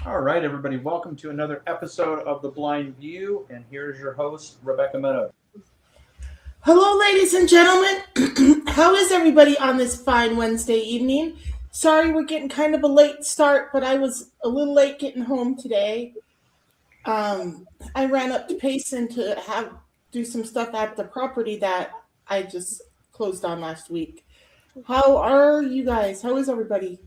All right, everybody, welcome to another episode of The Blind View, and here's your host, Rebecca Meadows. Hello, ladies and gentlemen. How is everybody on this fine Wednesday evening? Sorry we're getting kind of a late start, but I was a little late getting home today. I ran up to Payson to do some stuff at the property that I just closed on last week. How are you guys? How is everybody?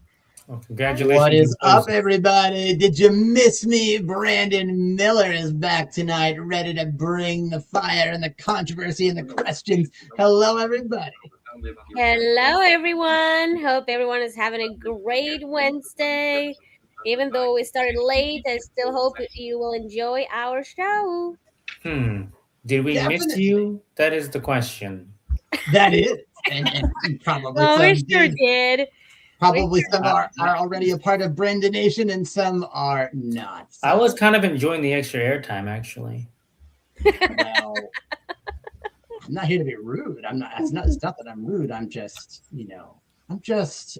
Well, What congratulations is on up, closing. everybody? Did you miss me? Brandon Miller is back tonight, ready to bring the fire and the controversy and the questions. Hello, everybody. Hello, everyone. Hope everyone is having a great Wednesday. Even though we started late, I still hope you will enjoy our show. Did we miss Definitely. you? That is the question. That is. And probably Oh, we some sure did. did. Probably some Uh, are already a part of Brandon Nation and some are not. I was kind of enjoying the extra airtime, actually. Well, I'm not here to be rude. It's not that I'm rude. I'm just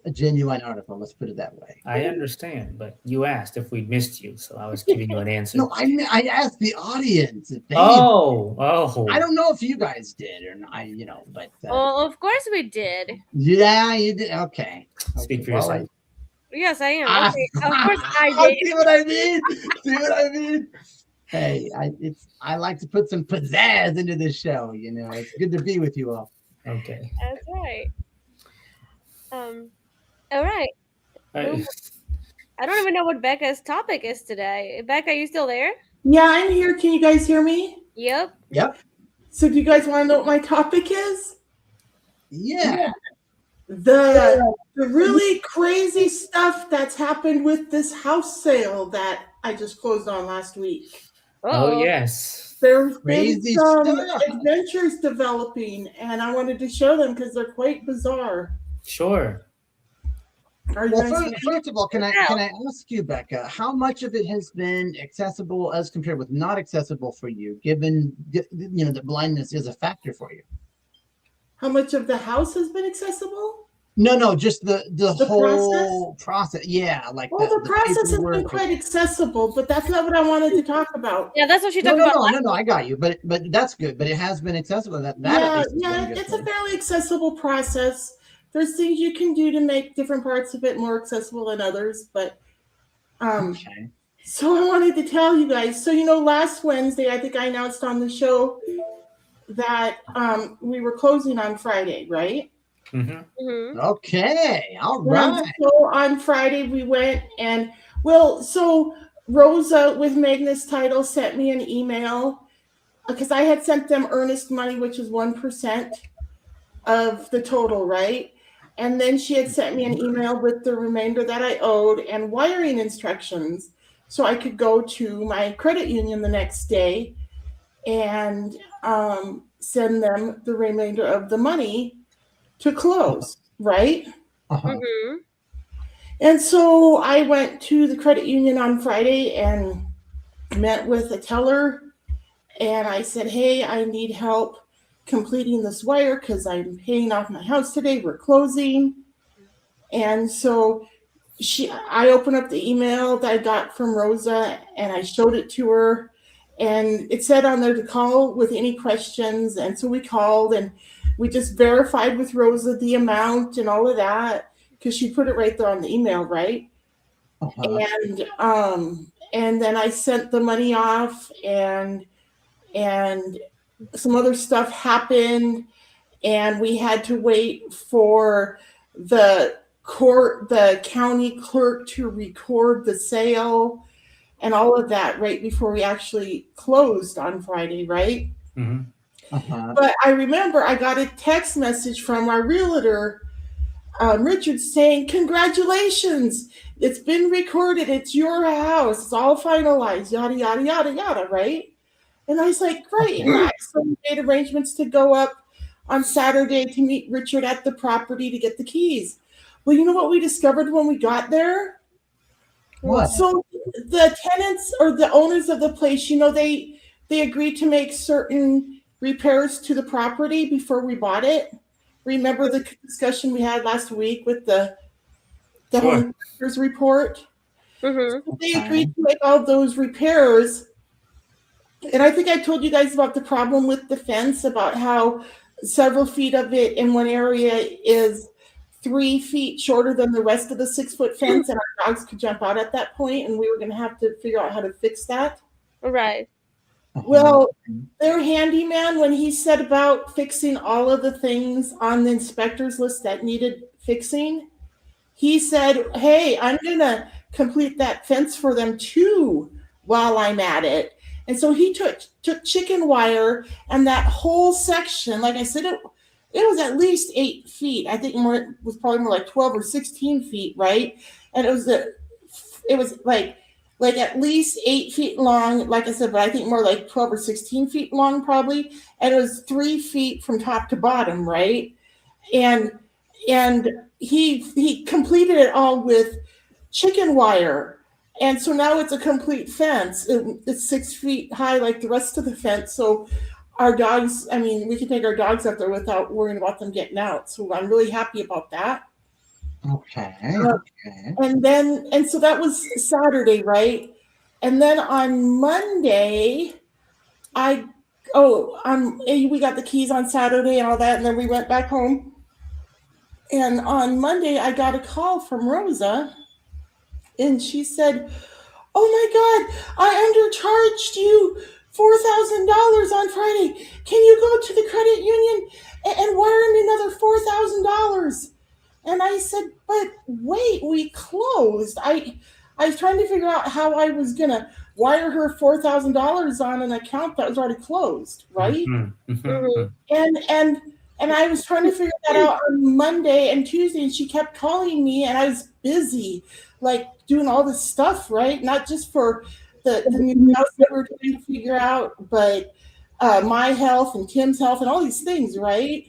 a genuine article. Let's put it that way. I understand, but you asked if we missed you, so I was giving you an answer. No, I asked the audience if they. Oh. I don't know if you guys did or not. But Oh, of course we did. yeah, you did. Okay. Speak for Well, yourself. Yes, I am. Ah, Okay, of course I did. See what I mean? See what I mean? Hey, I like to put some pizzazz into this show. It's good to be with you all. Okay. That's right. All right. I- I don't even know what Becca's topic is today. Becca, you still there? Yeah, I'm here. Can you guys hear me? Yep. Yep. So, do you guys want to know what my topic is? Yeah. The really crazy stuff that's happened with this house sale that I just closed on last week. oh, yes. There's Crazy been some stuff. adventures developing, and I wanted to show them because they're quite bizarre. Sure. Are you Well, guys first of all, can I ask you, Becca, how much of it has been accessible as compared with not accessible for you, given that blindness is a factor for you? how much of the house has been accessible? No, just the whole process? process. Yeah, like Well, the process has been paperwork. quite accessible, but that's not what I wanted to talk about. Yeah, that's what she No, talked about. no, I got you, but that's good. But it has been accessible. That at Yeah, least is one yeah, good it's a thing. fairly accessible process. There's things you can do to make different parts of it more accessible than others, but Okay. so I wanted to tell you guys. So last Wednesday, I think I announced on the show that we were closing on Friday, right? Mm-hmm. Okay. All And right. so on Friday we went and so Rosa with Magnus Title sent me an email because I had sent them earnest money, which is 1% of the total, right? And then she had sent me an email with the remainder that I owed and wiring instructions so I could go to my credit union the next day and send them the remainder of the money to close, right? Uh-huh. And so I went to the credit union on Friday and met with a teller. And I said, hey, I need help completing this wire because I'm paying off my house today. We're closing. And so I opened up the email that I got from Rosa and I showed it to her. And it said on there to call with any questions. And so we called and we just verified with Rosa the amount and all of that because she put it right there on the email, right? Uh-huh. And then I sent the money off and some other stuff happened and we had to wait for the county clerk to record the sale and all of that right before we actually closed on Friday, right? Mm-hmm. Uh-huh. But I remember I got a text message from our realtor, Richard, saying, congratulations, it's been recorded, it's your house, it's all finalized, yada, yada, yada, yada, right? And I was like, great. And I made arrangements to go up on Saturday to meet Richard at the property to get the keys. Well, you know what we discovered when we got there? What? So the tenants or the owners of the place, they agreed to make certain repairs to the property before we bought it. Remember the discussion we had last week with the Sure. home inspector's report? Mm-hmm. They agreed to make all those repairs. And I think I told you guys about the problem with the fence, about how several feet of it in one area is 3 feet shorter than the rest of the 6-foot fence, and our dogs could jump out at that point, and we were going to have to figure out how to fix that. Right. Well, their handyman, when he said about fixing all of the things on the inspector's list that needed fixing, he said, hey, I'm going to complete that fence for them too while I'm at it. And so he took chicken wire, and that whole section, like I said, it was at least 8 feet. I think it was probably more like 12 or 16 feet, right? And it was like at least 8 feet long, like I said, but I think more like 12 or 16 feet long probably. And it was 3 feet from top to bottom, right? And he completed it all with chicken wire. And so now it's a complete fence. It's 6 feet high like the rest of the fence. So our dogs, I mean, we can take our dogs up there without worrying about them getting out. So I'm really happy about that. Okay. And so that was Saturday, right? And then on Monday, we got the keys on Saturday and all that, and then we went back home. And on Monday, I got a call from Rosa, and she said, oh my God, I undercharged you $4,000 on Friday. Can you go to the credit union and wire me another $4,000? And I said, but wait, we closed. I was trying to figure out how I was going to wire her $4,000 on an account that was already closed, right? And I was trying to figure that out on Monday and Tuesday, and she kept calling me, and I was busy, like doing all this stuff, right? Not just for the new house that we're trying to figure out, but my health and Tim's health and all these things, right?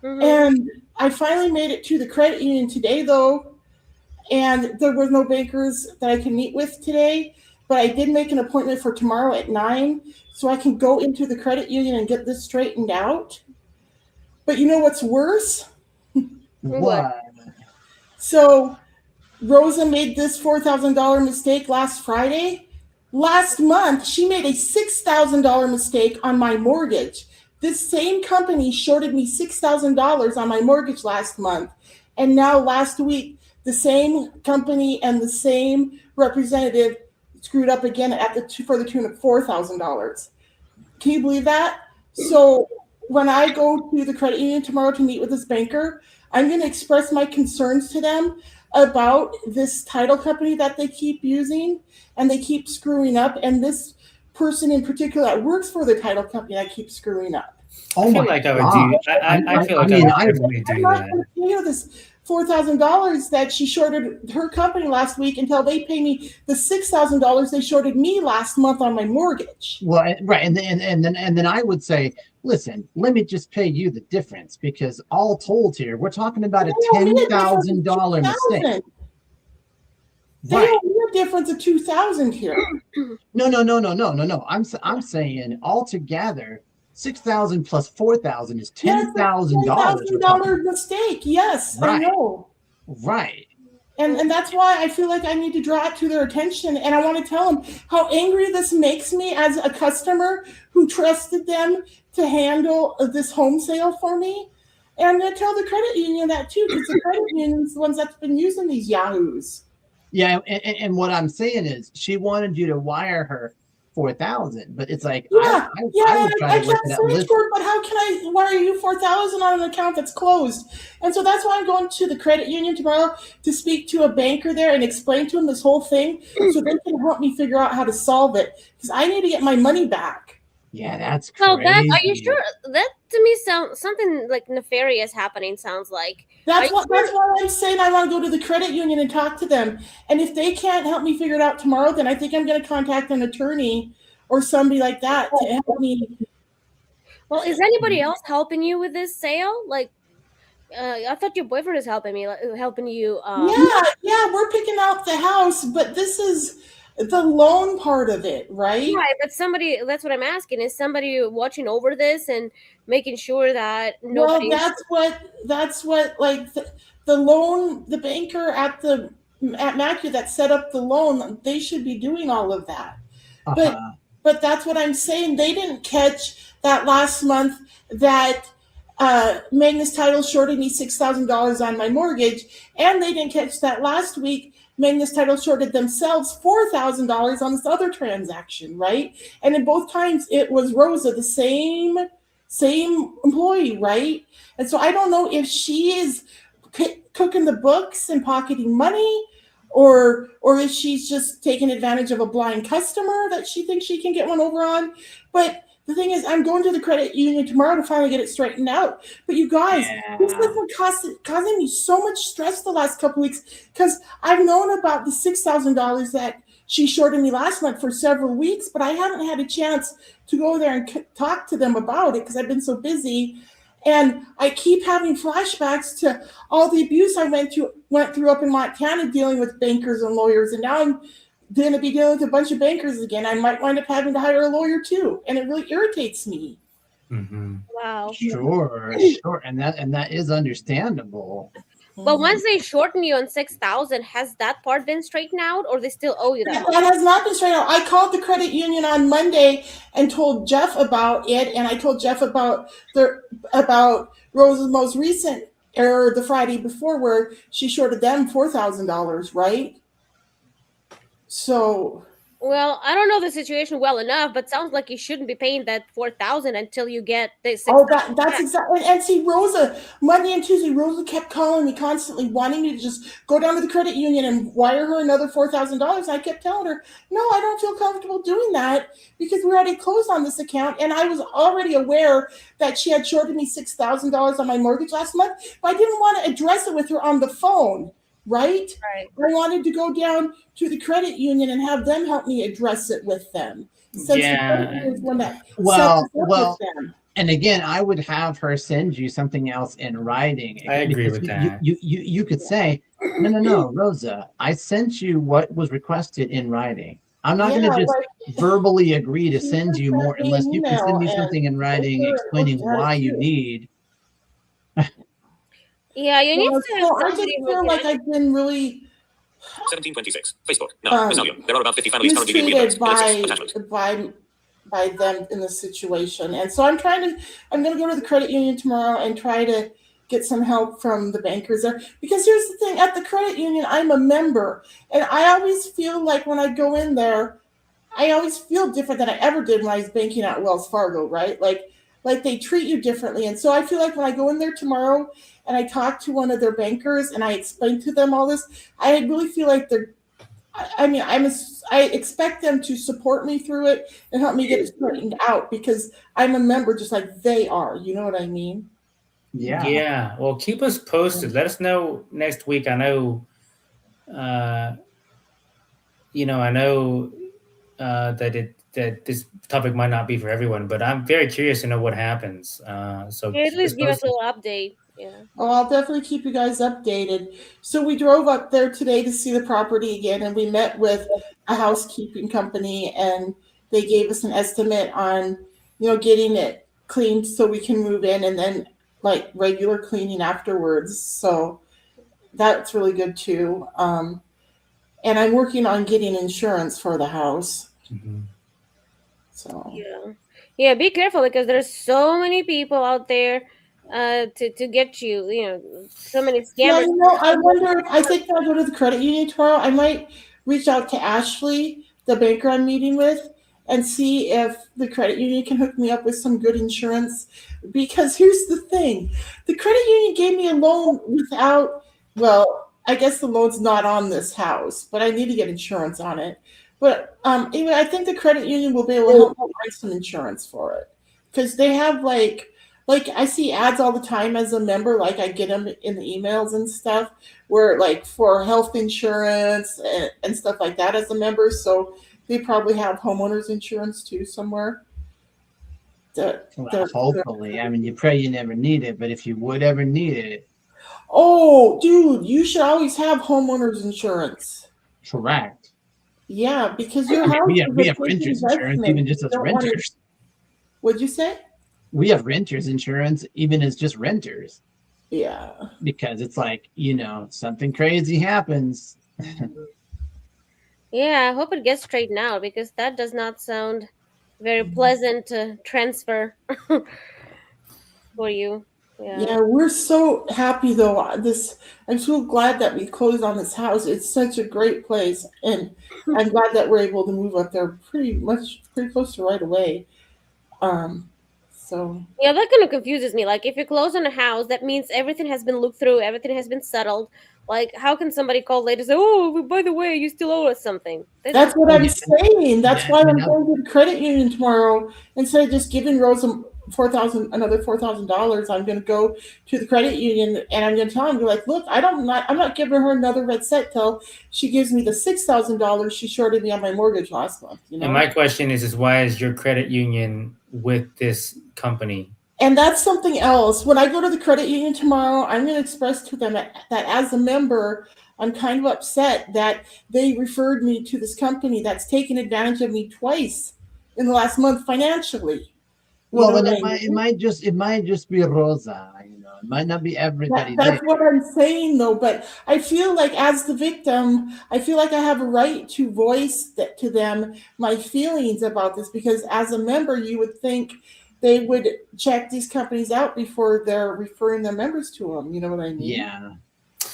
And I finally made it to the credit union today, though, and there were no bankers that I can meet with today, but I did make an appointment for tomorrow at 9, so I can go into the credit union and get this straightened out. But you know what's worse? What? So Rosa made this $4,000 mistake last Friday. Last month, she made a $6,000 mistake on my mortgage. This same company shorted me $6,000 on my mortgage last month. And now last week, the same company and the same representative screwed up again for the tune of $4,000. Can you believe that? So when I go to the credit union tomorrow to meet with this banker, I'm going to express my concerns to them about this title company that they keep using and they keep screwing up. And this person in particular that works for the title company that keeps screwing up. Oh, I feel like I would do. I feel like I would definitely do I'm not that. going to pay you this $4,000 that she shorted her company last week until they pay me the $6,000 they shorted me last month on my mortgage. Well, right, and then I would say, listen, let me just pay you the difference, because all told here, we're talking about a $10,000 mistake. They Right. don't need a difference of $2,000 here. No. I'm saying altogether, 6,000 plus 4,000 is $10,000. $10,000 mistake. Yes, Right. I know. Right. And that's why I feel like I need to draw it to their attention. And I want to tell them how angry this makes me as a customer who trusted them to handle this home sale for me. And I'm going to tell the credit union that too, because the credit union's the ones that's been using these yahoos. Yeah, and what I'm saying is, she wanted you to wire her 4,000, but it's like, Yeah, I would try to look kept at saying list. to her, but how can I wire you $4,000 on an account that's closed? And so that's why I'm going to the credit union tomorrow to speak to a banker there and explain to him this whole thing, so they can help me figure out how to solve it, because I need to get my money back. Yeah, that's So crazy. are you sure? That to me sounds something like nefarious happening. Sounds like. That's why I'm saying I want to go to the credit union and talk to them. And if they can't help me figure it out tomorrow, then I think I'm going to contact an attorney or somebody like that to help me. Well, is anybody else helping you with this sale? Like, I thought your boyfriend is helping me, helping you. Yeah, we're picking out the house, but this is the loan part of it, right? Right, but that's what I'm asking. Is somebody watching over this and making sure that nobody? Well, that's what like the loan, the banker at the at Macu that set up the loan, they should be doing all of that. Uh-huh. But that's what I'm saying. They didn't catch that last month that Magnus Title shorted me $6,000 on my mortgage, and they didn't catch that last week Magnus Title shorted themselves $4,000 on this other transaction, right? And in both times it was Rosa, the same employee, right? And so I don't know if she is cooking the books and pocketing money, or if she's just taking advantage of a blind customer that she thinks she can get one over on. But the thing is, I'm going to the credit union tomorrow to finally get it straightened out. But you guys, this has been causing me so much stress the last couple weeks, because I've known about the $6,000 that she shorted me last month for several weeks, but I haven't had a chance to go there and talk to them about it because I've been so busy. And I keep having flashbacks to all the abuse I went through up in Montana dealing with bankers and lawyers. And now I'm going to be dealing with a bunch of bankers again. I might wind up having to hire a lawyer too. And it really irritates me. Mm-hmm. Wow. Sure. And that is understandable. But once they shorten you on 6,000, has that part been straightened out, or they still owe you that? That has not been straightened out. I called the credit union on Monday and told Jeff about it, and I told Jeff about Rose's most recent error the Friday before, where she shorted them $4,000, right? So. Well, I don't know the situation well enough, but sounds like you shouldn't be paying that 4,000 until you get the 6,000. Oh, that's exactly. And see, Rosa, Monday and Tuesday, Rosa kept calling me constantly, wanting me to just go down to the credit union and wire her another $4,000. I kept telling her, no, I don't feel comfortable doing that because we already closed on this account, and I was already aware that she had shorted me $6,000 on my mortgage last month, but I didn't want to address it with her on the phone. Right? Right. I wanted to go down to the credit union and have them help me address it with them. Since the credit union is one that sets us up with them. And again, I would have her send you something else in writing. Again, I agree with that. You could say, no, Rosa, I sent you what was requested in writing. I'm not going to just verbally agree to send you more unless you can send me something in writing explaining why you need. Yeah, you need to have I just feel like I've been really 1726. Facebook. Now, Miss Albion. There are about 50 families currently being mistreated reimbursed. by them in this situation. And so I'm going to go to the credit union tomorrow and try to get some help from the bankers there. Because here's the thing, at the credit union, I'm a member. And I always feel like when I go in there, I always feel different than I ever did when I was banking at Wells Fargo, right? Like they treat you differently. And so I feel like when I go in there tomorrow and I talk to one of their bankers and I explain to them all this, I really feel like I expect them to support me through it and help me get it straightened out because I'm a member just like they are. You know what I mean? Yeah. Yeah. Well, keep us posted. Let us know next week. I know, that this topic might not be for everyone, but I'm very curious to know what happens. So at least give us a little update. Yeah. Oh, I'll definitely keep you guys updated. So we drove up there today to see the property again, and we met with a housekeeping company, and they gave us an estimate on, getting it cleaned so we can move in, and then like regular cleaning afterwards. So that's really good too. And I'm working on getting insurance for the house. Mm-hmm. So yeah, be careful because there's so many people out there to get you, so many scammers. Yeah, I wonder, I think I'll go to the credit union tomorrow. I might reach out to Ashley, the banker I'm meeting with, and see if the credit union can hook me up with some good insurance. Because here's the thing, the credit union gave me a loan I guess the loan's not on this house, but I need to get insurance on it. But anyway, I think the credit union will be able to help me find some insurance for it. Because they have like I see ads all the time as a member, like I get them in the emails and stuff, where like for health insurance and stuff like that as a member. So they probably have homeowners insurance too somewhere. Hopefully. I mean, you pray you never need it, but if you would ever need it. Oh, dude, you should always have homeowners insurance. Correct. Yeah, because your house we have renters insurance, even just as renters. What'd you say? We have renters insurance, even as just renters. Yeah. Because it's like, something crazy happens. Yeah, I hope it gets straightened out because that does not sound very pleasant to transfer for you. Yeah. Yeah, we're so happy though. I'm so glad that we closed on this house. It's such a great place, and I'm glad that we're able to move up there pretty close to right away. So Yeah, that kind of confuses me. Like, if you close on a house, that means everything has been looked through, everything has been settled. Like, how can somebody call later and say, "Oh, by the way, you still owe us something"? That's that's just what Oh, I'm yeah. saying. That's Yeah, why I mean, I'm going to the credit union tomorrow. Instead of just giving Rose another $4,000, I'm going to go to the credit union and I'm going to tell them, like, look, I'm not giving her another red set till she gives me the $6,000 she shorted me on my mortgage last month. You And know. my question is why is your credit union with this company? And that's something else. When I go to the credit union tomorrow, I'm going to express to them that as a member, I'm kind of upset that they referred me to this company that's taken advantage of me twice in the last month financially. You well, know and what it I might mean? it might just be Rosa. It might not be everybody there. That's what I'm saying, though. But I feel like, as the victim, I feel like I have a right to voice to them my feelings about this because, as a member, you would think they would check these companies out before they're referring their members to them. You know what I mean? Yeah.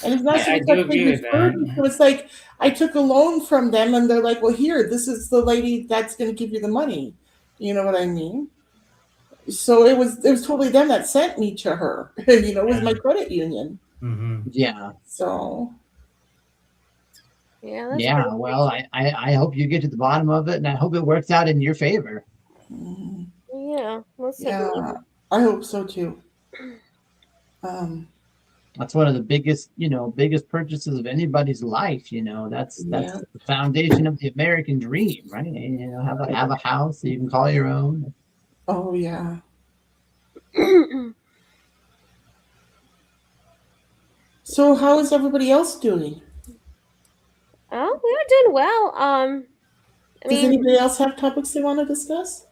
And it's not so I much do like they agree with referred me. So that. it's like I took a loan from them, and they're like, "Well, here, this is the lady that's going to give you the money." You know what I mean? So it was totally them that sent me to her. It was my credit union. Mm-hmm. Yeah. So yeah, that's Yeah. pretty Well, crazy. I hope you get to the bottom of it, and I hope it works out in your favor. Yeah, most yeah, certainly. I hope so too. Um, That's one of the biggest purchases of anybody's life. That's yeah. the foundation of the American dream, right? Have a house that you can call your own. Oh yeah. So how is everybody else doing? Oh, we are doing well. I Does mean, anybody else have topics they want to discuss?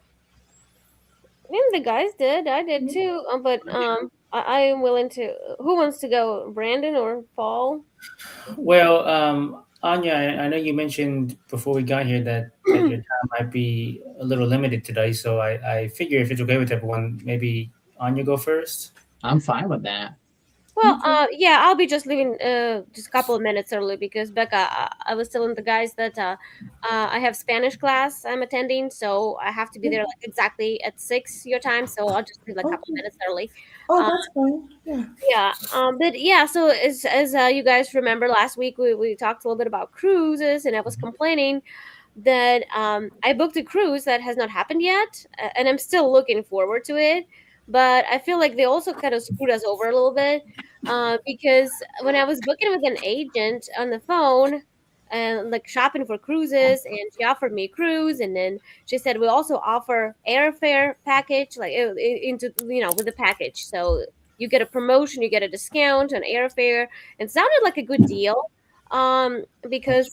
the guys did. I did too. But I am willing to. Who wants to go? Brandon or Paul? Well, Anya, I know you mentioned before we got here that your time might be a little limited today, so I figure if it's okay with everyone, maybe Anya go first. I'm fine with that. Well, Okay. yeah, I'll be just leaving just a couple of minutes early because Becca, I was telling the guys that I have Spanish class I'm attending, so I have to be there like exactly at 6 your time. So I'll just leave like a couple of Okay. minutes early. Oh, Uh, that's fine. Yeah. yeah, but yeah, so as you guys remember, last week we talked a little bit about cruises, and I was complaining that I booked a cruise that has not happened yet, and I'm still looking forward to it. But I feel like they also kind of screwed us over a little bit because when I was booking with an agent on the phone and like shopping for cruises, and she offered me a cruise, and then she said we also offer airfare package, like into with the package, so you get a promotion, you get a discount on airfare. It sounded like a good deal because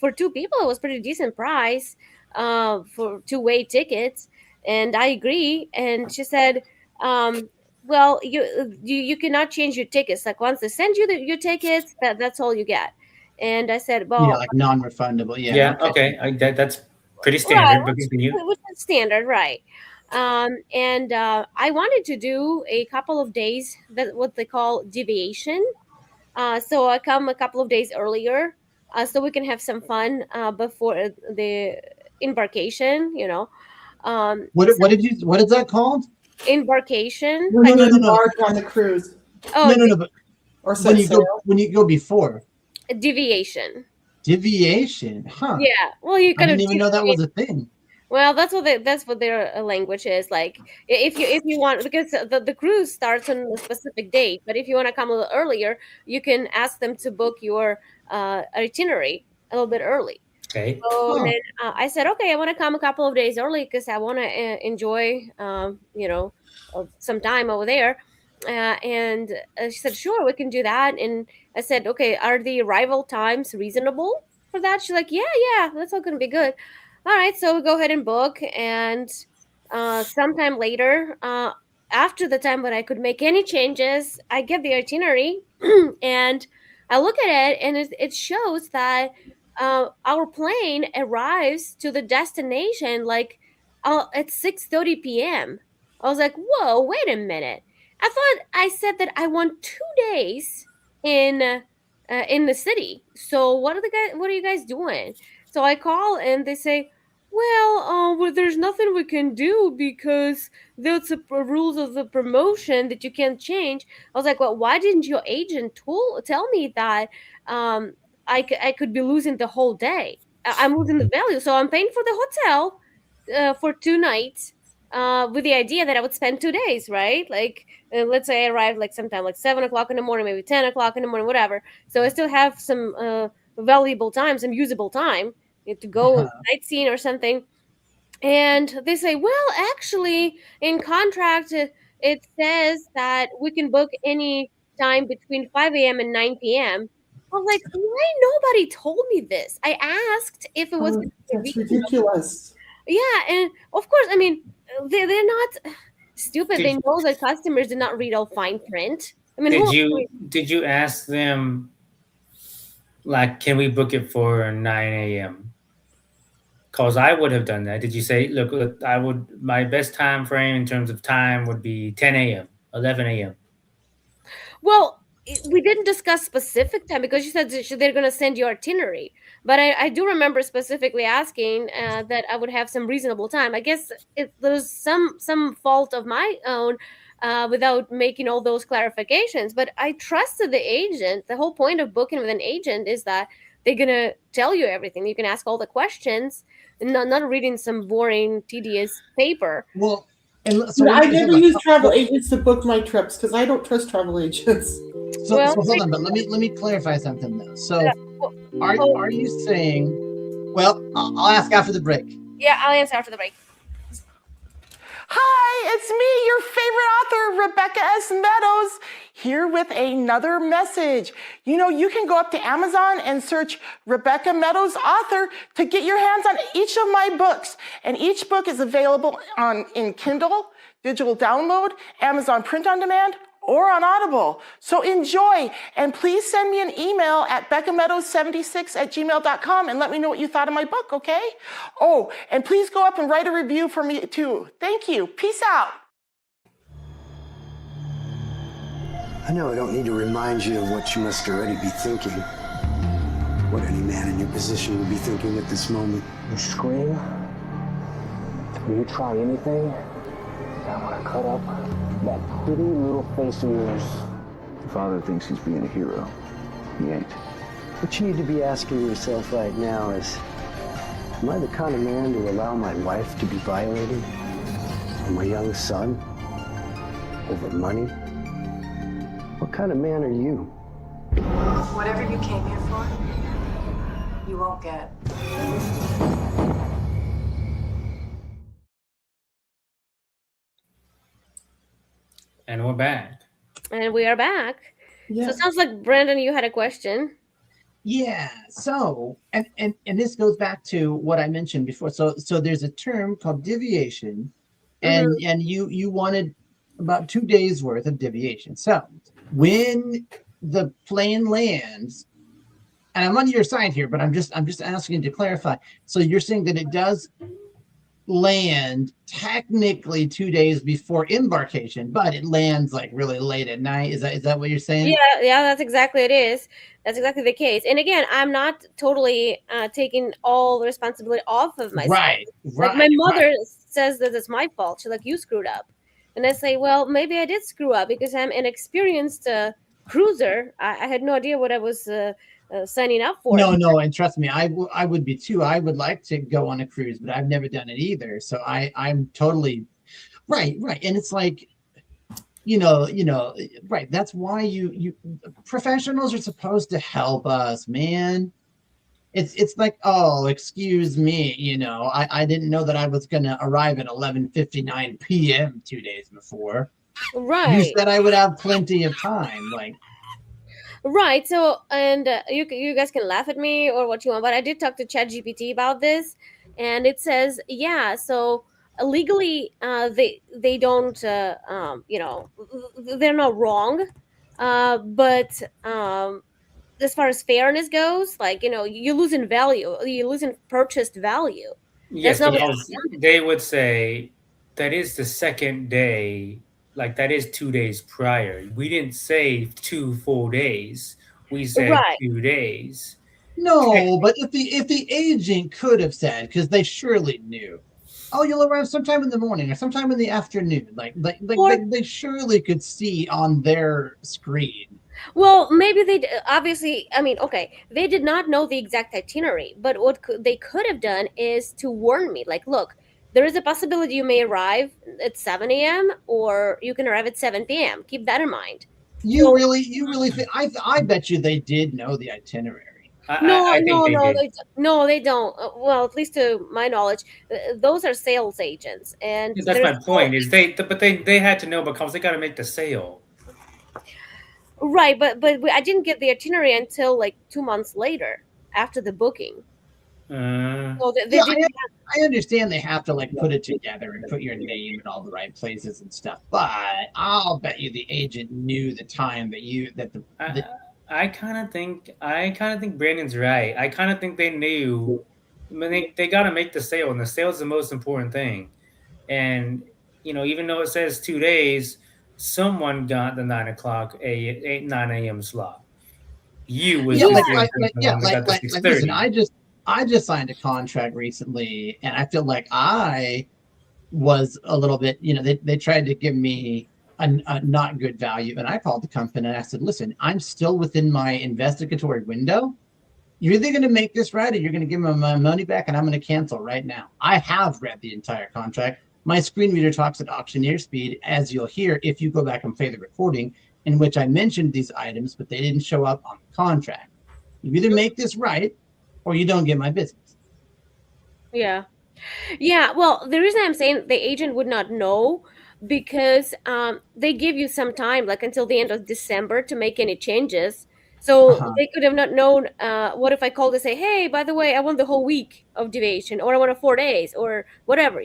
for two people it was pretty decent price for two-way tickets, and I agree. And she said well, you cannot change your tickets. Like, once they send you your tickets, that's all you get. And I said, Yeah, well, like non-refundable. Yeah. Yeah, Okay. okay, that's pretty right, standard. But continue. which is standard, right? And I wanted to do a couple of days, that what they call deviation. So I come a couple of days earlier, so we can have some fun before the embarkation. What is that called? Embarkation, No, like, no, When no, you no, no. embark on the cruise oh, No, no, no. But or when set you go sail. when you go before deviation. deviation, huh? Yeah, well, you I kind didn't of even know that deviate. was a thing. Well, that's what their language is like. If you want, because the cruise starts on a specific date, but if you want to come a little earlier, you can ask them to book your itinerary a little bit early. Okay. So Huh. then I said, okay, I want to come a couple of days early because I want to enjoy, some time over there. And she said, sure, we can do that. And I said, okay, are the arrival times reasonable for that? She's like, yeah, that's all going to be good. All right, so we go ahead and book. And sometime later, after the time when I could make any changes, I get the itinerary and I look at it, and it shows that our plane arrives to the destination like at 6:30 p.m. I was like, whoa, wait a minute. I thought I said that I want 2 days in the city. So what are you guys doing? So I call, and they say, well, there's nothing we can do because that's the rules of the promotion that you can't change. I was like, well, why didn't your agent tell me that I could be losing the whole day? I'm losing the value, so I'm paying for the hotel for 2 nights with the idea that I would spend 2 days, right? Like, let's say I arrived like sometime like 7 o'clock in the morning, maybe 10 o'clock in the morning, whatever. So I still have some valuable time, some usable time to go sightseeing or something. And they say, well, actually, in contract, it says that we can book any time between 5 a.m. and 9 p.m. I was like, why nobody told me this? I asked if it was going to That's be ridiculous. yeah, and of course, I mean, they're not stupid. They know that customers do not read all fine print. I mean, did you ask them, like, can we book it for 9 a.m.? Because I would have done that. Did you say, look, I would, my best time frame in terms of time would be 10 a.m., 11 a.m.? well, we didn't discuss specific time because you said that they're going to send you itinerary. But I do remember specifically asking that I would have some reasonable time. I guess there's some fault of my own without making all those clarifications. But I trusted the agent. The whole point of booking with an agent is that they're going to tell you everything. You can ask all the questions and not reading some boring, tedious paper. Well, and so I never use travel agents to book my trips because I don't trust travel agents. So hold on, but let me clarify something though. So are you saying? Well, I'll ask after the break. Yeah, I'll answer after the break. Hi, it's me, your favorite author, Rebecca S. Meadows, here with another message. You know, you can go up to Amazon and search Rebecca Meadows author to get your hands on each of my books. And each book is available in Kindle, digital download, Amazon print on demand, or on Audible. So enjoy, and please send me an email at beccameadows76@gmail.com and let me know what you thought of my book, okay? Oh, and please go up and write a review for me too. Thank you. Peace out. I know I don't need to remind you of what you must already be thinking. What any man in your position would be thinking at this moment. You scream, or you try anything, I want to cut up that pretty little face of yours. Your father thinks he's being a hero. He ain't. What you need to be asking yourself right now is, am I the kind of man to allow my wife to be violated? Or my young son? Over money? What kind of man are you? Whatever you came here for, you won't get. And we're back. And we are back. Yeah. So it sounds like, Brandon, you had a question. Yeah. So, and this goes back to what I mentioned before. So there's a term called deviation, and you wanted about 2 days worth of deviation. So when the plane lands, and I'm on your side here, but I'm just asking to clarify. So you're saying that it does land technically 2 days before embarkation, but it lands like really late at night. Is that what you're saying? Yeah, that's exactly it is. That's exactly the case. And again, I'm not totally taking all the responsibility off of myself. Right. Like my mother says that it's my fault. She's like, you screwed up. And I say, well, maybe I did screw up because I'm an experienced cruiser. I had no idea what I was signing up for. No, and trust me, I would be too. I would like to go on a cruise, but I've never done it either. So I'm totally right. And it's like, you know, right. That's why you professionals are supposed to help us, man. It's like, oh, excuse me, you know, I didn't know that I was gonna arrive at 11:59 p.m. 2 days before. Right. You said I would have plenty of time, like. Right. So, and you guys can laugh at me or what you want, but I did talk to ChatGPT about this, and it says, yeah. So legally, they don't, you know, they're not wrong, but as far as fairness goes, like, you lose in value, you lose in purchased value. Yes, That's not but what they would say that is the second day, like that is 2 days prior. We didn't say 2 full days. We said right. 2 days. No, but if the agent could have said, because they surely knew, oh, you'll arrive sometime in the morning or sometime in the afternoon. Or They surely could see on their screen. well, maybe obviously, I mean, okay, they did not know the exact itinerary, but what they could have done is to warn me, like, look, there is a possibility you may arrive at 7 a.m. or you can arrive at 7 p.m. Keep that in mind. You really think? I bet you they did know the itinerary. No, I think no, they no, did. no, they don't. Well, at least to my knowledge, those are sales agents, and That's there's my point. Is they had to know because they got to make the sale. right, but I didn't get the itinerary until like 2 months later after the booking. So they Yeah, didn't. I understand they have to like put it together and put your name in all the right places and stuff, but I'll bet you the agent knew the time I kind of think Brandon's right. I kind of think they knew. I mean, they got to make the sale, and the sale is the most important thing. And even though it says 2 days, someone got the 9 o'clock 9 a.m. slot. You was yeah, just the yeah, one that got the six listen, thirty. I just signed a contract recently, and I feel like I was a little bit, they tried to give me a not good value, and I called the company and I said, listen, I'm still within my investigatory window. You're either going to make this right or you're going to give me my money back, and I'm going to cancel right now. I have read the entire contract. My screen reader talks at auctioneer speed, as you'll hear if you go back and play the recording, in which I mentioned these items, but they didn't show up on the contract. You either make this right or you don't get my business. Yeah. Yeah, well, the reason I'm saying the agent would not know because they give you some time, like until the end of December, to make any changes. So Uh-huh. they could have not known. What if I called to say, "Hey, by the way, I want the whole week of deviation, or I want 4 days, or whatever."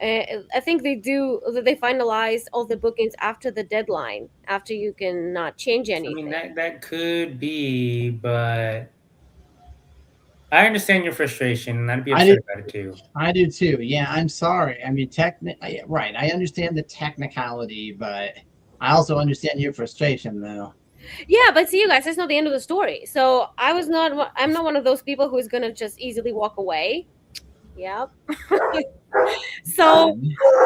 I think they do. They finalize all the bookings after the deadline, after you can not change I mean anything. that could be, but I understand your frustration, and I'd be I upset do. about it too. I do too. Yeah, I'm sorry. I mean, right. I understand the technicality, but I also understand your frustration, though. Yeah, but see, you guys, that's not the end of the story. So I'm not one of those people who is gonna just easily walk away. Yep. So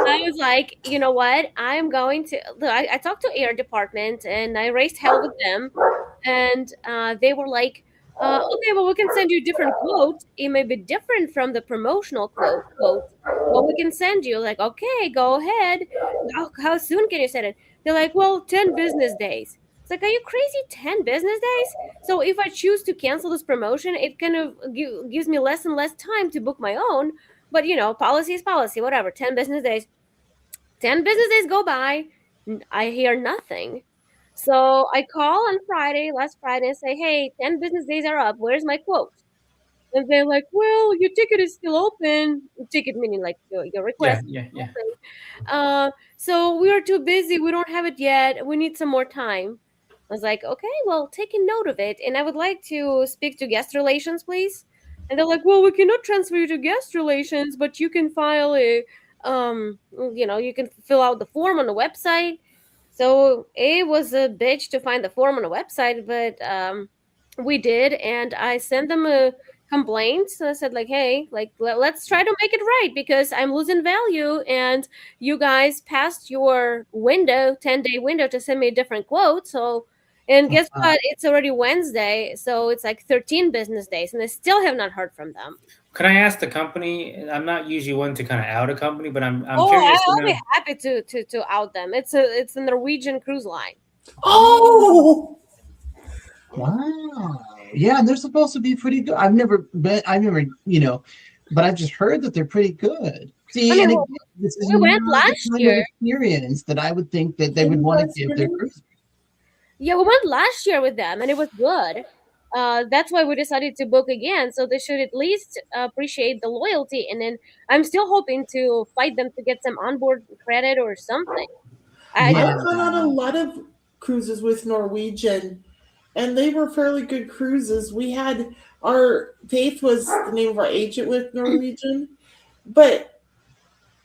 I was like, you know what? I'm going to. I talked to air department and I raised hell with them, and they were like, okay, well, we can send you a different quote. It may be different from the promotional quote. Well, we can send you. Like, okay, go ahead. How soon can you send it? They're like, well, 10 business days. It's like, are you crazy? 10 business days? So if I choose to cancel this promotion, it kind of gives me less and less time to book my own. But policy is policy, whatever. 10 business days. 10 business days go by. I hear nothing. So I call on last Friday, and say, hey, 10 business days are up. Where's my quote? And they're like, well, your ticket is still open. Ticket meaning like your Yeah, request is yeah, still yeah. open. So we are too busy. We don't have it yet. We need some more time. I was like, okay, well, taking note of it. And I would like to speak to guest relations, please. And they're like, well, we cannot transfer you to guest relations, but you can file you can fill out the form on the website. So it was a bitch to find the form on the website, but we did. And I sent them a complaint. So I said, like, hey, like, let's try to make it right because I'm losing value. And you guys passed your 10-day window to send me a different quote. So, and guess what? It's already Wednesday. So it's like 13 business days. And I still have not heard from them. Could I ask the company? I'm not usually one to kind of out a company, but I'm Oh, curious to I'll know. be happy to out them. It's a Norwegian cruise line. Oh, Wow. Yeah, they're supposed to be pretty good. I've never, but I've just heard that they're pretty good. See, I mean, and again, this is we went not the last kind of year. experience that I would think that they can would you want to guys give hear their me? cruisers. Yeah, we went last year with them, and it was good. That's why we decided to book again. So they should at least appreciate the loyalty. And then I'm still hoping to fight them to get some onboard credit or something. I Yeah. I've gone on a lot of cruises with Norwegian, and they were fairly good cruises. We had our Faith was the name of our agent with Norwegian, but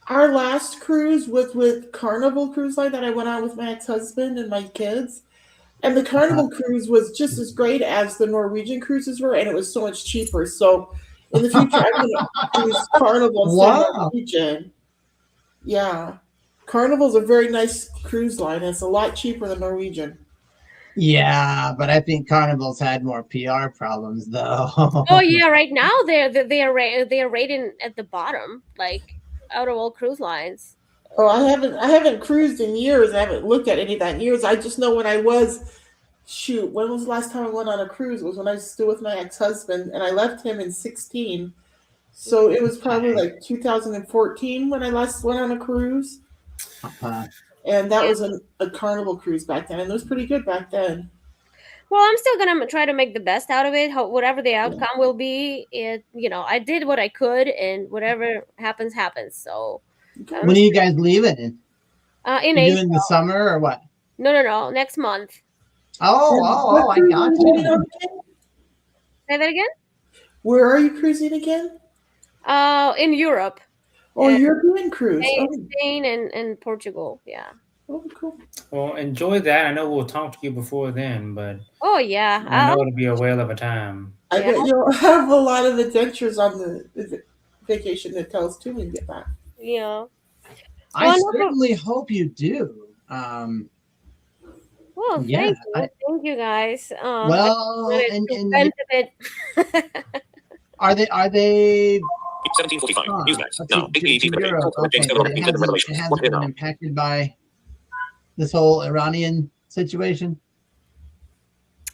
our last cruise was with Carnival Cruise Line that I went on with my ex-husband and my kids. And the Carnival cruise was just as great as the Norwegian cruises were, and it was so much cheaper. So in the future, I'm going to cruise Carnival instead of Norwegian. Yeah. Carnival's a very nice cruise line. It's a lot cheaper than Norwegian. Yeah, but I think Carnival's had more PR problems though. Oh yeah, right now they are rated at the bottom, like out of all cruise lines. Oh, I haven't cruised in years. I haven't looked at any of that in years. I just know when I was when was the last time I went on a cruise? It was when I was still with my ex-husband, and I left him in 16. So it was probably like 2014 when I last went on a cruise. And that was a Carnival cruise back then, and it was pretty good back then. Well, I'm still gonna try to make the best out of it. Whatever the outcome will be, I did what I could, and whatever happens, happens. So, when are you guys leaving? In April. In the summer or what? No, next month. Oh, I got you. Say that again. Where are you cruising again? In Europe. Oh, European cruise. Spain and Portugal. Yeah. Oh, cool. Well, enjoy that. I know we'll talk to you before then, but oh yeah, I know it'll be a whale of a time. I bet you'll have a lot of adventures on the vacation to tell us too when you get back. Yeah. I certainly hope you do. Well, thank you guys. Well, and are they 1745. Newsmax. Now, 18 it hasn't been impacted by this whole Iranian situation.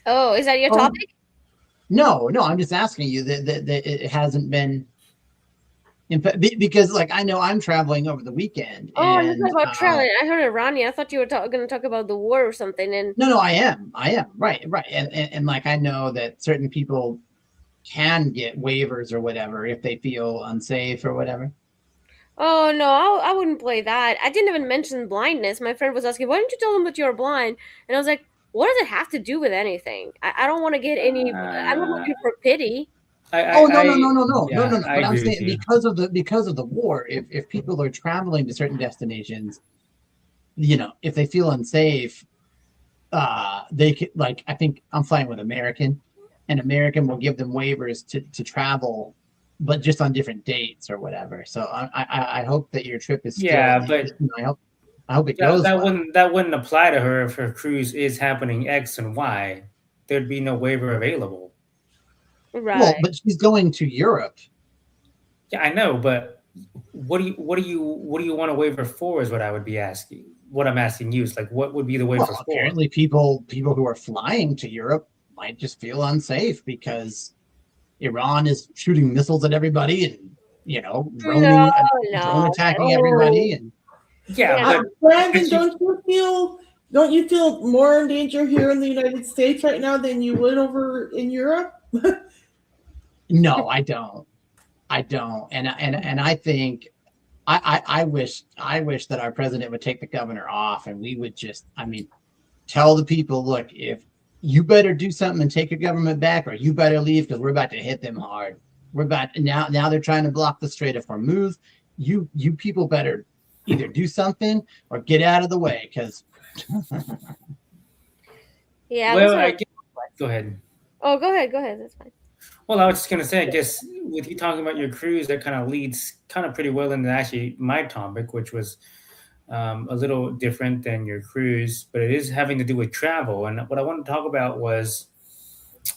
Oh, is that your topic? No, I'm just asking you that it hasn't been because, like, I know I'm traveling over the weekend. Oh, you're talking about traveling. I heard Iranian. I thought you were going to talk about the war or something. And no, I am right, and like I know that certain people can get waivers or whatever if they feel unsafe or whatever. Oh no, I wouldn't play that. I didn't even mention blindness. My friend was asking, "Why didn't you tell them that you're blind?" And I was like, "What does it have to do with anything? I don't want to get any. I'm not looking for pity." No. But I'm saying because of the war, if people are traveling to certain destinations, if they feel unsafe, they could, like, I think I'm flying with American, and American will give them waivers to travel, but just on different dates or whatever. So I hope that your trip is still, but I hope it goes. That wouldn't apply to her if her cruise is happening X and Y. There'd be no waiver available. Right. Well, but she's going to Europe. Yeah, I know, but what do you want a waiver for? Is what I would be asking. What I'm asking you is, like, what would be the waiver for? Apparently, people who are flying to Europe might just feel unsafe because Iran is shooting missiles at everybody and drone attacking everybody. And Brandon, don't you feel more in danger here in the United States right now than you would over in Europe? No, I don't, and I think I wish that our president would take the governor off, and we would just, tell the people, look, if you better do something and take your government back, or you better leave, because we're about to hit them hard. We're about now they're trying to block the Strait of Hormuz. You people better either do something or get out of the way, because yeah. Well, go ahead. Oh, go ahead. That's fine. Well, I was just going to say, I guess with you talking about your cruise, that kind of leads pretty well into actually my topic, which was a little different than your cruise, but it is having to do with travel. And what I wanted to talk about was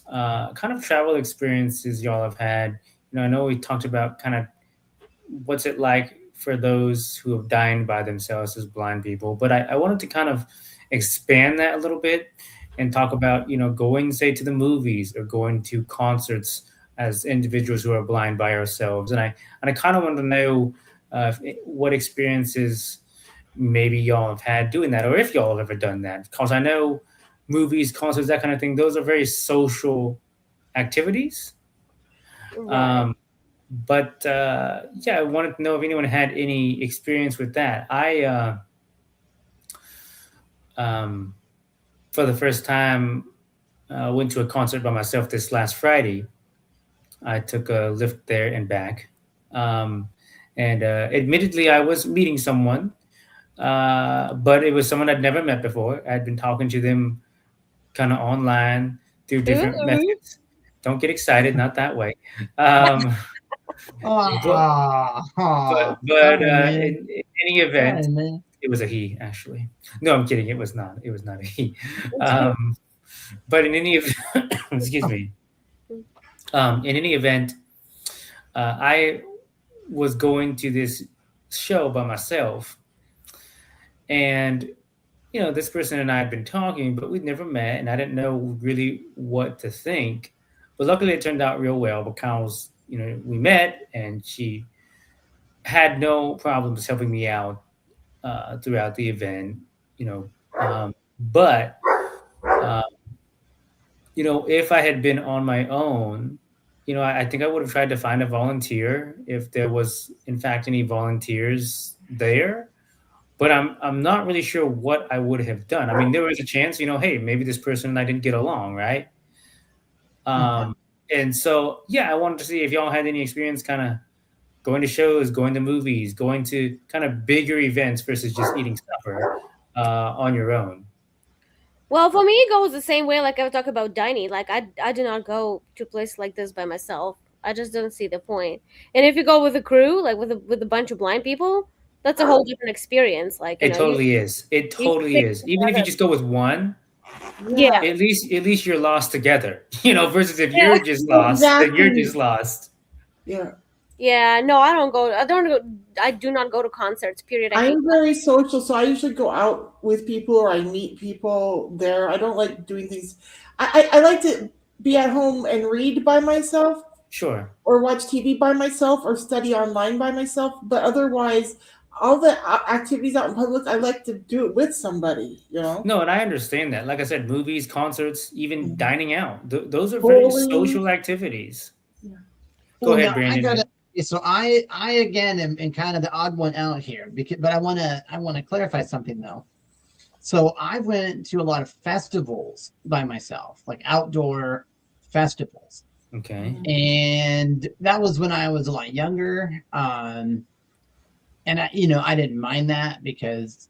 kind of travel experiences y'all have had. I know we talked about kind of what's it like for those who have dined by themselves as blind people, but I wanted to kind of expand that a little bit and talk about, going, say, to the movies or going to concerts as individuals who are blind by ourselves. And I kind of wanted to know what experiences maybe y'all have had doing that, or if y'all have ever done that. Because I know movies, concerts, that kind of thing, those are very social activities. Right. But I wanted to know if anyone had any experience with that. I for the first time went to a concert by myself this last Friday. I took a lift there and back. Um, and admittedly, I was meeting someone, but it was someone I'd never met before. I'd been talking to them kind of online through different Ooh. methods. Don't get excited, not that way. Um, but but Sorry, man. in any Sorry, event, man. it was a he actually. No, I'm kidding. It was not. It was not a he. Um, but in any event, excuse me. In any event, I was going to this show by myself, and this person and I had been talking, but we'd never met, and I didn't know really what to think. But luckily, it turned out real well because we met, and she had no problems helping me out throughout the event. You know, but uh, if I had been on my own, I think I would have tried to find a volunteer if there was, in fact, any volunteers there. But I'm not really sure what I would have done. I mean, there was a chance, hey, maybe this person and I didn't get along, right? Okay. And so, yeah, I wanted to see if y'all had any experience kind of going to shows, going to movies, going to kind of bigger events versus just eating supper on your own. Well, for me, it goes the same way. Like I was talking about dining. Like I do not go to a place like this by myself. I just don't see the point. And if you go with a crew, like with a bunch of blind people, that's a whole different experience. Like It totally is. It you totally stick is. Even if you together. just go with one, Yeah. at least you're lost together. Versus if you're just lost, then you're Exactly. just lost. Yeah. Yeah. No, I don't go. I don't go. I do not go to concerts. Period. I hate. I'm very social, so I usually go out with people or I meet people there. I don't like doing things. I like to be at home and read by myself Sure. or watch TV by myself or study online by myself. But otherwise, all the activities out in public, I like to do it with somebody. No, and I understand that. Like I said, movies, concerts, even dining out. Those are very Bowling. social activities. Yeah. Go Well, ahead, now I Brandon. gotta. So I again am kind of the odd one out here but I wanna clarify something though. So I went to a lot of festivals by myself, like outdoor festivals, Okay. and that was when I was a lot younger. And I didn't mind that because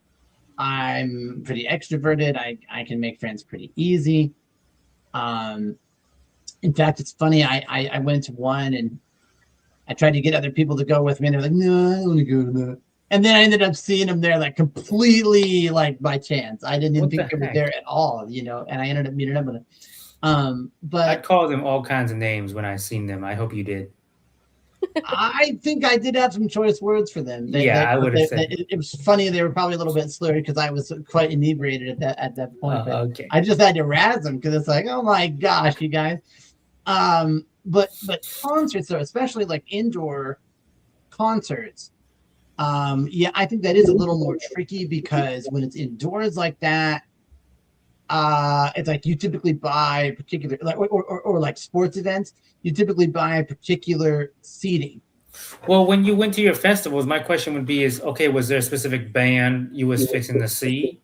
I'm pretty extroverted. I can make friends pretty easy. Um, in fact, it's funny. I went to one and I tried to get other people to go with me, and they're like, "No, I don't want to go to that." And then I ended up seeing them there, like completely, like by chance. I didn't even What think the they were heck? there at all, And I ended up meeting up with them. I But call them all kinds of names when I seen them. I hope you did. I think I did have some choice words for them. Yeah, I would have said. It was funny. They were probably a little bit slurred because I was quite inebriated at that point. But Okay. I just had to razz them because it's like, oh my gosh, you guys. But concerts, though, especially like indoor concerts, yeah, I think that is a little more tricky because when it's indoors like that, it's like you typically buy particular or like sports events, you typically buy particular seating. Well, when you went to your festivals, my question would be is, okay, was there a specific band you was fixing to see?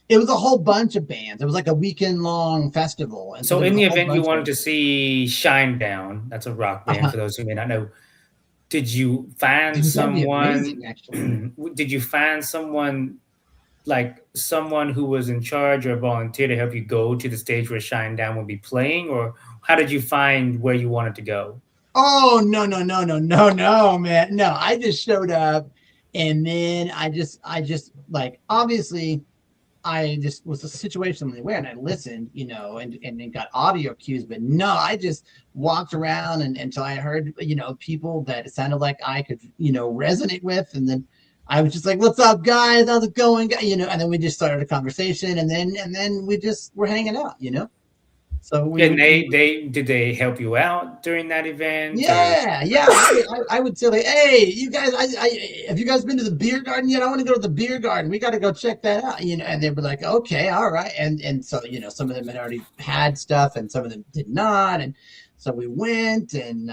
It was a whole bunch of bands. It was like a weekend long festival. And So there in was a the whole event you bunch wanted of to see Shinedown, that's a rock band uh-huh. for those who may not know. Did you find Dude, that'd be someone amazing, actually. did you find someone like someone who was in charge or a volunteer to help you go to the stage where Shinedown would be playing, or how did you find where you wanted to go? Oh no, man. No, I just showed up and then I just like obviously I just was situationally aware and I listened, and then got audio cues, but no, I just walked around and until I heard, people that it sounded like I could, resonate with. And then I was just like, "What's up, guys? How's it going?" And then we just started a conversation and then we just were hanging out, So And they did they help you out during that event? Or yeah. I would say like, hey, you guys, have you guys been to the beer garden yet? I want to go to the beer garden. We got to go check that out, And they were like, okay, all right. And so some of them had already had stuff, and some of them did not, and so we went, and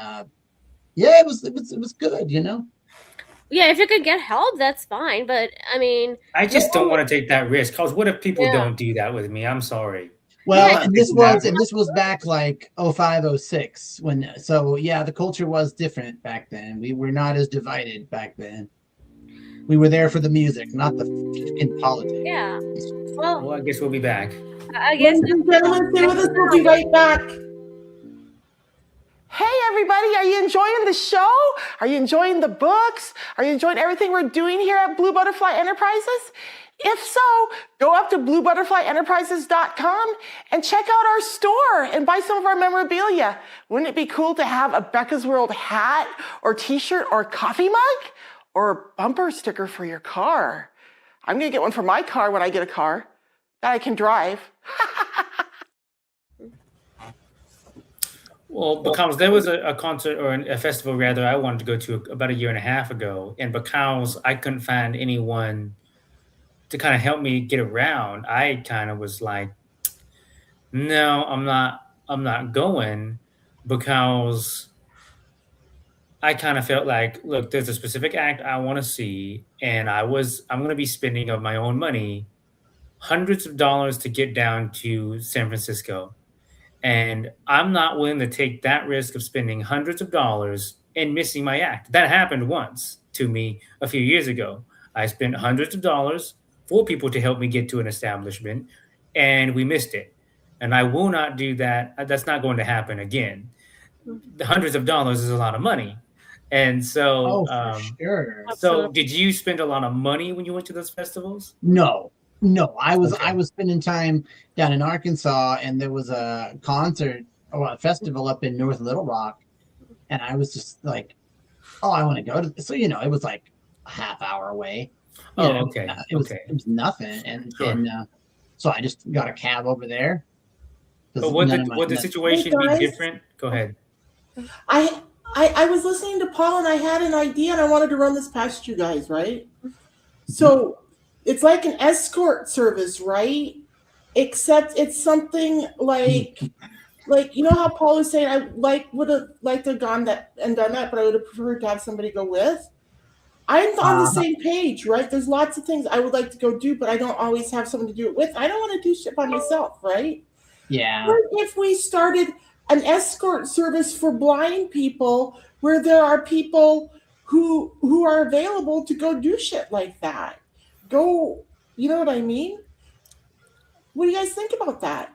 yeah, it was good, Yeah, if you could get help, that's fine. But I mean, I just don't want to take that risk. Because what if people yeah. don't do that with me? I'm sorry. Well, Yeah. and this was back like 05, 06 so the culture was different back then. We were not as divided back then. We were there for the music, not the in politics. Yeah. Well, Well, I guess we'll be back. I guess. Ladies and gentlemen, stay with us. We'll be right back. Hey everybody, are you enjoying the show? Are you enjoying the books? Are you enjoying everything we're doing here at Blue Butterfly Enterprises? If so, go up to bluebutterflyenterprises.com and check out our store and buy some of our memorabilia. Wouldn't it be cool to have a Becca's World hat or t-shirt or coffee mug or bumper sticker for your car? I'm gonna get one for my car when I get a car that I can drive. Well, because there was a concert or a festival rather I wanted to go to about a year and a half ago, and because I couldn't find anyone to kind of help me get around, I kind of was like, no, I'm not going, because I kind of felt like, look, there's a specific act I want to see, and I'm going to be spending of my own money hundreds of dollars to get down to San Francisco. And I'm not willing to take that risk of spending hundreds of dollars and missing my act. That happened once to me a few years ago. I spent hundreds of dollars for people to help me get to an establishment, and we missed it. And I will not do that. That's not going to happen again. The hundreds of dollars is a lot of money. And so, for sure. So did you spend a lot of money when you went to those festivals? No, I was spending time down in Arkansas, and there was a concert or a festival up in North Little Rock, and I was just like, oh, I want to go to. So it was like a half hour away. Okay. It was nothing, and so I just got a cab over there. But would the situation be different? Go ahead. I was listening to Paul, and I had an idea, and I wanted to run this past you guys, right? So it's like an escort service, right? Except it's something like how Paul was saying, I would have liked to have gone that and done that, but I would have preferred to have somebody go with. I'm on the same page, right? There's lots of things I would like to go do, but I don't always have someone to do it with. I don't want to do shit by myself, right? Yeah. What if we started an escort service for blind people where there are people who are available to go do shit like that? Go, you know what I mean? What do you guys think about that?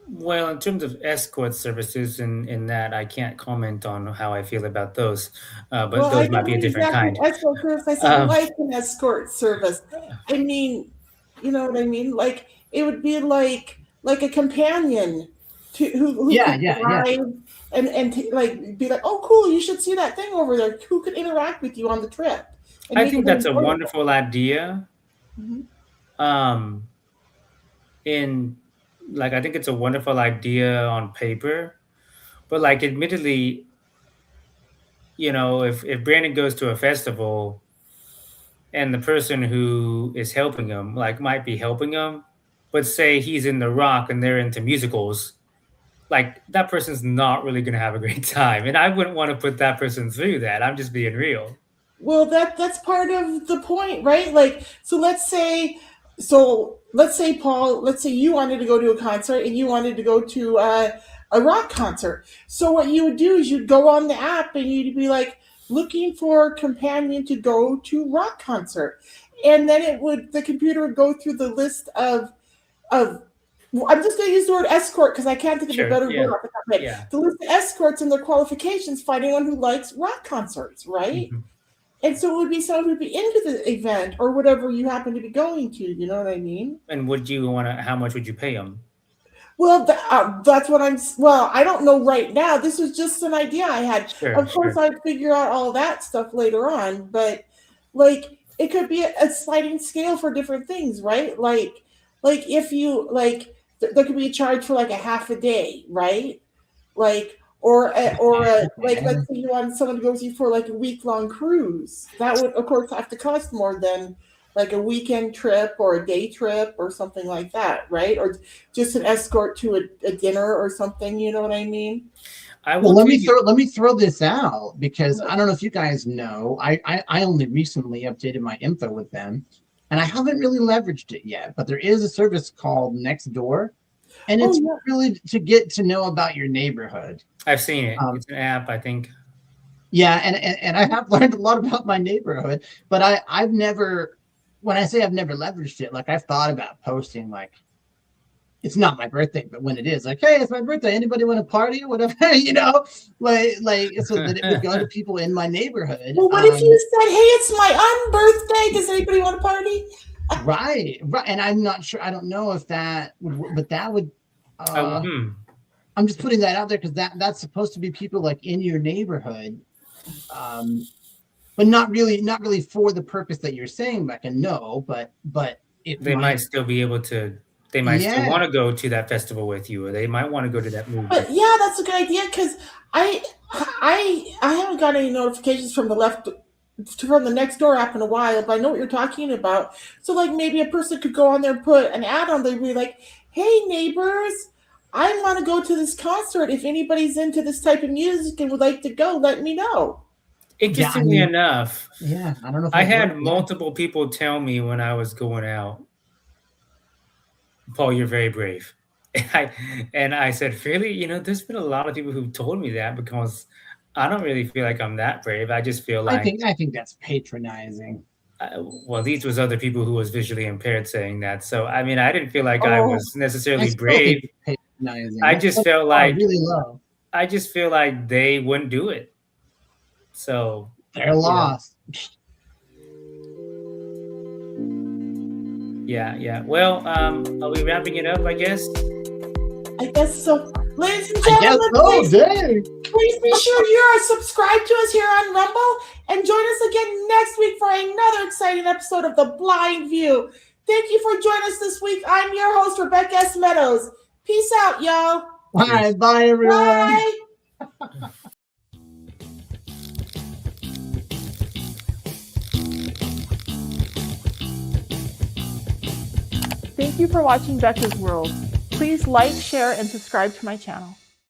Well, in terms of escort services and that, I can't comment on how I feel about those, but those might be a different kind. Escort service. I said like an escort service. I mean, you know what I mean? Like it would be like a companion to who drive and like be like, oh, cool, you should see that thing over there. Who could interact with you on the trip? I think that's a wonderful idea. Mm-hmm. I think it's a wonderful idea on paper, but like, admittedly, if Brandon goes to a festival and the person who is helping him might be helping him, but say he's in the rock and they're into musicals, like that person's not really going to have a great time, and I wouldn't want to put that person through that. I'm just being real. Well, that's part of the point, right? Like, so let's say Paul, let's say you wanted to go to a concert and you wanted to go to a rock concert. So what you would do is you'd go on the app and you'd be like looking for a companion to go to rock concert. And then the computer would go through the list of I'm just going to use the word escort because I can't think of a better word off the top of my head. Yeah. The list of escorts and their qualifications, find anyone who likes rock concerts, right? Mm-hmm. And so it would be someone who'd be into the event or whatever you happen to be going to. You know what I mean? And how much would you pay them? Well, that's what I don't know right now. This was just an idea I had. Of course, I'd figure out all that stuff later on. But like, it could be a sliding scale for different things, right? Like if you there could be a charge for like a half a day, right? Like, let's say you want someone to go with you for like a week-long cruise. That would, of course, have to cost more than like a weekend trip or a day trip or something like that, right? Or just an escort to a dinner or something. You know what I mean? Let me throw this out because I don't know if you guys know. I only recently updated my info with them, and I haven't really leveraged it yet. But there is a service called Next Door. And it's yeah. really to get to know about your neighborhood. I've seen it. It's an app, I think. Yeah, and I have learned a lot about my neighborhood, but I've never, when I say I've never leveraged it, like I've thought about posting, like it's not my birthday, but when it is, like, hey, it's my birthday. Anybody want to party or whatever, like so that it would go to people in my neighborhood. Well, what if you said, hey, it's my unbirthday. Does anybody want to party? Right. And I'm not sure. I don't know if that would, but that would. I'm just putting that out there because that's supposed to be people like in your neighborhood, but not really for the purpose that you're saying, Becca. No, but they might still be able to. They might still want to go to that festival with you, or they might want to go to that movie. But yeah, that's a good idea because I haven't got any notifications from the next door app in a while, but I know what you're talking about. So like maybe a person could go on there and put an ad on. They'd be like, "Hey neighbors, I want to go to this concert. If anybody's into this type of music and would like to go, let me know." Interestingly enough, I don't know. I had multiple people tell me when I was going out, Paul, you're very brave. And I said, really, there's been a lot of people who've told me that because I don't really feel like I'm that brave. I just feel like I think that's patronizing. Well, these was other people who was visually impaired saying that. So I mean, I didn't feel like I was necessarily brave. I just felt like really low. I just feel like they wouldn't do it. So they're lost. Yeah. Well, are we wrapping it up, I guess? I guess so. Ladies and gentlemen, please be sure you are subscribed to us here on Rumble and join us again next week for another exciting episode of The Blind View. Thank you for joining us this week. I'm your host, Rebecca S. Meadows. Peace out, y'all. All right, bye, everyone. Bye. Thank you for watching Becca's World. Please like, share, and subscribe to my channel.